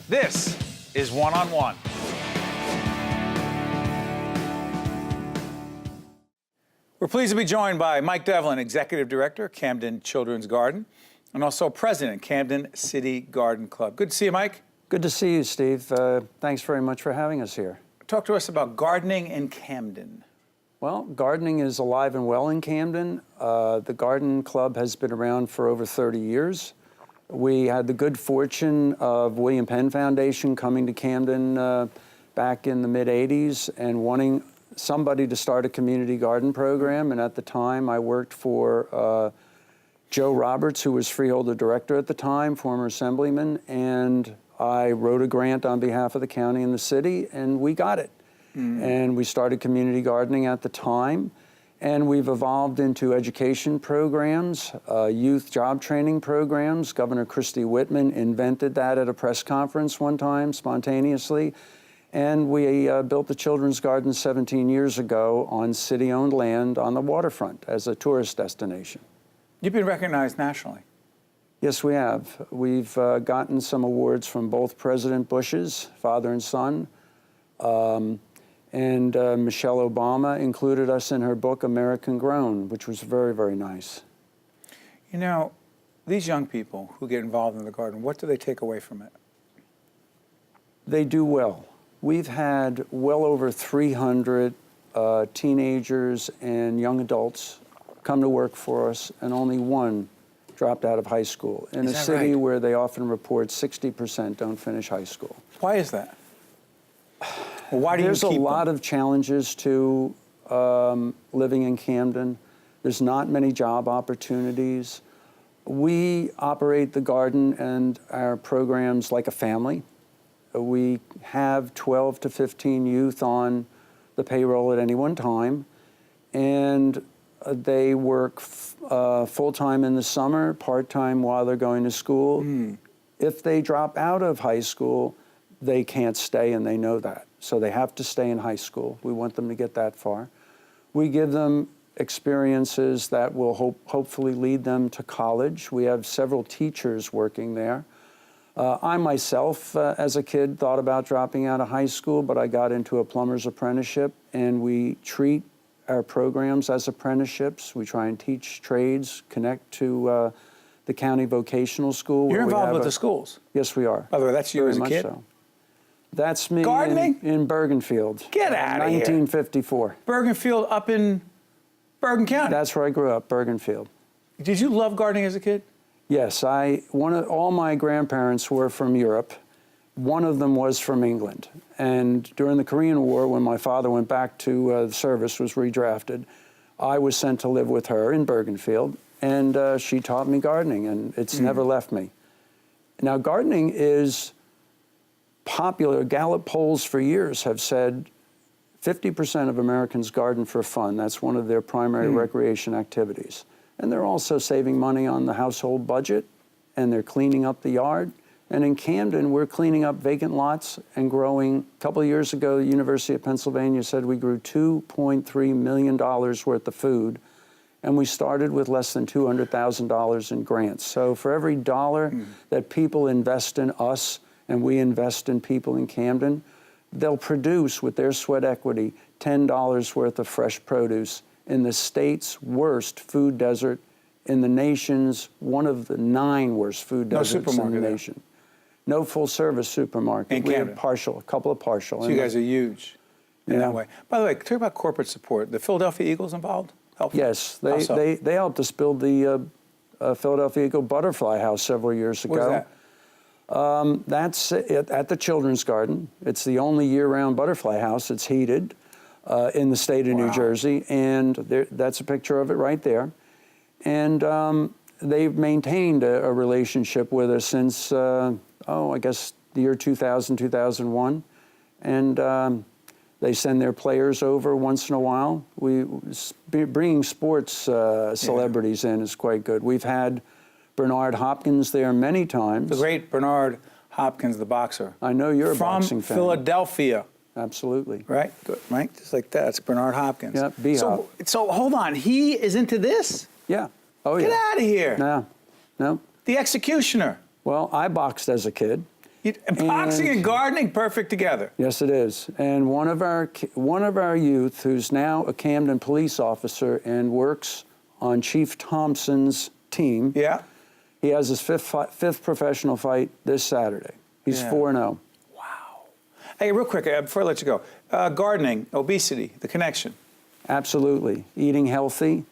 This is One on One. We're pleased to be joined by Mike Devlin, Executive Director, Camden Children's Garden, and also President, Camden City Garden Club. Good to see you, Mike. Good to see you, Steve. Thanks very much for having us here. Talk to us about gardening in Camden. Well, gardening is alive and well in Camden. The Garden Club has been around for over 30 years. We had the good fortune of William Penn Foundation coming to Camden back in the mid-'80s and wanting somebody to start a community garden program. And at the time, I worked for Joe Roberts, who was Freeholder Director at the time, former Assemblyman, and I wrote a grant on behalf of the county and the city, and we got it. And we started community gardening at the time, and we've evolved into education programs, youth job training programs. Governor Christie Whitman invented that at a press conference one time, spontaneously. And we built the Children's Garden 17 years ago on city-owned land on the waterfront as a tourist destination. You've been recognized nationally. Yes, we have. We've gotten some awards from both President Bush's, father and son, and Michelle Obama included us in her book, American Grown, which was very, very nice. You know, these young people who get involved in the garden, what do they take away from it? They do well. We've had well over 300 teenagers and young adults come to work for us, and only one dropped out of high school in a city where they often report 60% don't finish high school. Why is that? Well, why do you keep them? There's a lot of challenges to living in Camden. There's not many job opportunities. We operate the garden and our programs like a family. We have 12 to 15 youth on the payroll at any one time, and they work full-time in the summer, part-time while they're going to school. If they drop out of high school, they can't stay, and they know that. So they have to stay in high school. We want them to get that far. We give them experiences that will hopefully lead them to college. We have several teachers working there. I myself, as a kid, thought about dropping out of high school, but I got into a plumber's apprenticeship, and we treat our programs as apprenticeships. We try and teach trades, connect to the county vocational school. You're involved with the schools? Yes, we are. By the way, that's you as a kid? So. That's me Gardening? in Bergenfield. Get out of here. 1954. Bergenfield up in Bergen County? That's where I grew up, Bergenfield. Did you love gardening as a kid? Yes, all my grandparents were from Europe. One of them was from England. And during the Korean War, when my father went back to the service, was redrafted, I was sent to live with her in Bergenfield, and she taught me gardening, and it's never left me. Now, gardening is popular. Gallup polls for years have said 50% of Americans garden for fun. That's one of their primary recreation activities. And they're also saving money on the household budget, and they're cleaning up the yard. And in Camden, we're cleaning up vacant lots and growing. A couple of years ago, the University of Pennsylvania said we grew $2.3 million worth of food, and we started with less than $200,000 in grants. So for every dollar that people invest in us and we invest in people in Camden, they'll produce with their sweat equity $10 worth of fresh produce in the state's worst food desert, in the nation's one of the 9 worst food deserts in the nation. No full-service supermarket. We have a couple of partial. So you guys are huge in that way. By the way, talk about corporate support. The Philadelphia Eagles involved? Yes, they helped us build the Philadelphia Eagle Butterfly House several years ago. Where's that? That's at the Children's Garden. It's the only year-round butterfly house. It's heated in the state of New Jersey, and that's a picture of it right there. And they've maintained a relationship with us since, I guess the year 2000, 2001. And they send their players over once in a while. Bringing sports celebrities in is quite good. We've had Bernard Hopkins there many times. The great Bernard Hopkins, the boxer. I know you're a boxing fan. From Philadelphia. Absolutely. Right? Good, right? Just like that. It's Bernard Hopkins. Yeah, B-Hop. So hold on. He is into this? Yeah. Oh, Get out of here. No. The executioner. Well, I boxed as a kid. Boxing and gardening, perfect together. Yes, it is. And one of our youth, who's now a Camden police officer and works on Chief Thompson's team. Yeah. He has his fifth professional fight this Saturday. He's 4-0. Wow. Hey, real quick, before I let you go, gardening, obesity, the connection. Absolutely. Eating healthy.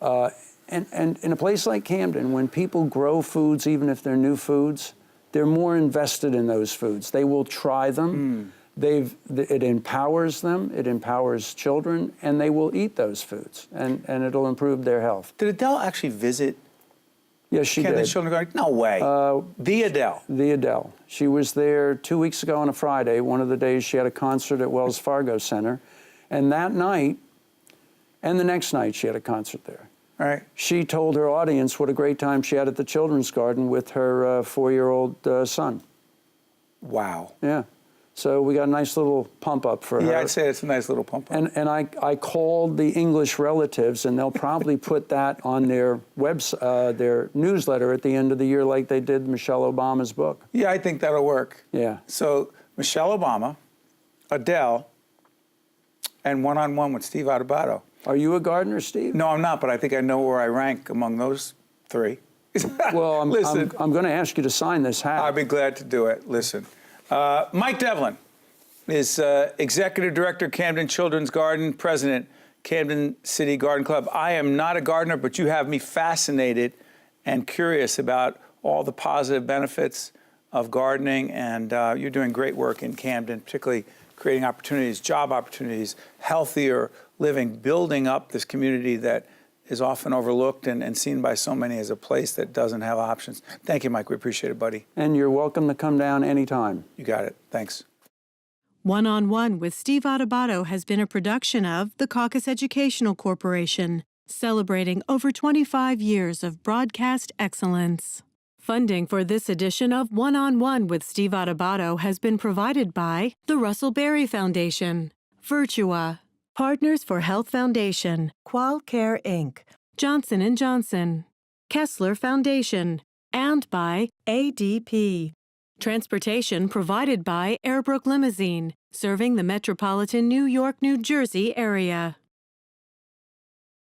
And in a place like Camden, when people grow foods, even if they're new foods, they're more invested in those foods. They will try them. It empowers them. It empowers children, and they will eat those foods, and it'll improve their health. Did Adele actually visit Yes, she Camden did. Children's Garden? No way. The Adele. The Adele. She was there 2 weeks ago on a Friday, one of the days she had a concert at Wells Fargo Center, and that night and the next night she had a concert there. All right. She told her audience what a great time she had at the Children's Garden with her 4-year-old son. Wow. Yeah. So we got a nice little pump up for her. Yeah, I'd say it's a nice little pump up. And I called the English relatives, and they'll probably put that on their their newsletter at the end of the year, like they did Michelle Obama's book. Yeah, I think that'll work. Yeah. So Michelle Obama, Adele, and one-on-one with Steve Adubato. Are you a gardener, Steve? No, I'm not, but I think I know where I rank among those three. Well, I'm going to ask you to sign this hat. I'd be glad to do it. Listen, Mike Devlin is Executive Director, Camden Children's Garden, President, Camden City Garden Club. I am not a gardener, but you have me fascinated and curious about all the positive benefits of gardening, and you're doing great work in Camden, particularly creating opportunities, job opportunities, healthier living, building up this community that is often overlooked and seen by so many as a place that doesn't have options. Thank you, Mike. We appreciate it, buddy. And you're welcome to come down anytime. You got it. Thanks. One-on-One with Steve Adubato has been a production of the Caucus Educational Corporation, celebrating over 25 years of broadcast excellence. Funding for this edition of One-on-One with Steve Adubato has been provided by the Russell Berry Foundation, Virtua, Partners for Health Foundation, Qualcare Inc., Johnson & Johnson, Kessler Foundation, and by ADP. Transportation provided by Airbrook Limousine, serving the metropolitan New York, New Jersey area.